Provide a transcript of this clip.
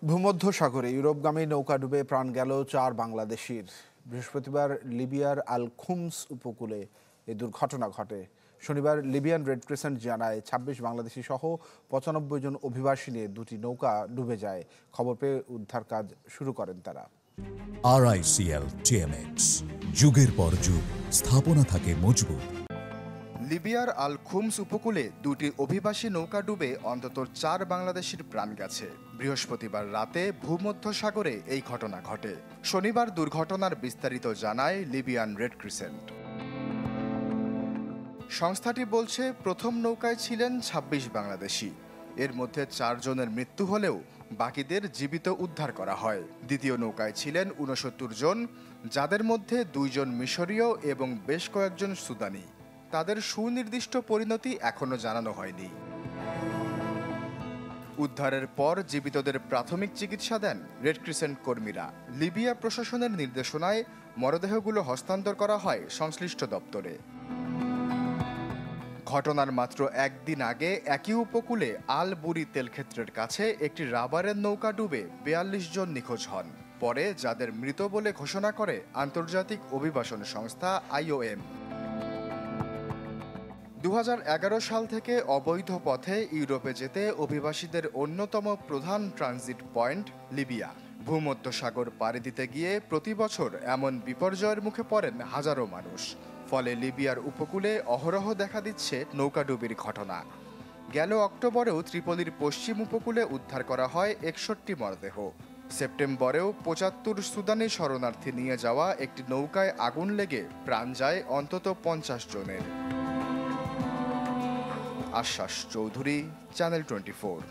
ভূমধ্যসাগরে ইউরোপগামী নৌকা ডুবে প্রাণ গেল ৪ বাংলাদেশির। বৃহস্পতিবার লিবিয়ার আল খুমস উপকূলে এই দুর্ঘটনা ঘটে। শনিবার লিবিয়ান রেড ক্রিসেন্ট জানায় ২৬ বাংলাদেশি সহ ৯৫ জন অভিবাসী নিয়ে দুটি নৌকা ডুবে যায়। খবর পেয়ে উদ্ধার কাজ শুরু করেন তারা। RICL TMX, যুগের পর যুগ স্থাপনা থাকে মজবুত। লিবিয়ার আল খুমস উপকূলে দুটি অভিবাসী নৌকা ডুবে অন্তত ৪ বাংলাদেশির প্রাণ গেছে। বৃহস্পতিবার রাতে ভূমধ্যসাগরে এই ঘটনা ঘটে। শনিবার দুর্ঘটনার বিস্তারিত জানায় লিবিয়ান রেড ক্রিসেন্ট। সংস্থাটি বলছে প্রথম নৌকায় ছিলেন ২৬ বাংলাদেশি। এর মধ্যে ৪ জনের মৃত্যু হলেও বাকিদের জীবিত উদ্ধার করা হয়। দ্বিতীয় নৌকায় ছিলেন ৬৯ জন, যাদের মধ্যে ২ জন মিশরীয় এবং বেশ কয়েকজন সুদানি। তাদের সুনির্দিষ্ট পরিণতি এখনো জানানো হয়নি। উদ্ধারের পর জীবিতদের প্রাথমিক চিকিৎসা দেন রেড ক্রিসেন্ট কর্মীরা। লিবিয়া প্রশাসনের নির্দেশনায় মরদেহগুলো হস্তান্তর করা হয় সংশ্লিষ্ট দপ্তরে। ঘটনার মাত্র একদিন আগে একই উপকূলে আল বুরি তেলক্ষেত্রের কাছে একটি রাবারের নৌকা ডুবে ৪২ জন নিখোঁজ হন। পরে যাদের মৃত বলে ঘোষণা করে আন্তর্জাতিক অভিবাসন সংস্থা IOM। ২০১১ সাল থেকে অবৈধ পথে ইউরোপে যেতে অভিবাসীদের অন্যতম প্রধান ট্রানজিট পয়েন্ট লিবিয়া। ভূমধ্যসাগর পাড়ি দিতে গিয়ে প্রতি বছর এমন বিপর্যয়ের মুখে পড়েন হাজারো মানুষ। ফলে লিবিয়ার উপকূলে অহরহ দেখা দিচ্ছে নৌকাডুবির ঘটনা। গেল অক্টোবরেও ত্রিপোলির পশ্চিম উপকূলে উদ্ধার করা হয় ৬১ মরদেহ। সেপ্টেম্বরেও ৭৫ সুদানি শরণার্থী নিয়ে যাওয়া একটি নৌকায় আগুন লেগে প্রাণ যায় অন্তত ৫০ জনের। আশ্বাস চৌধুরী, চ্যানেল 24।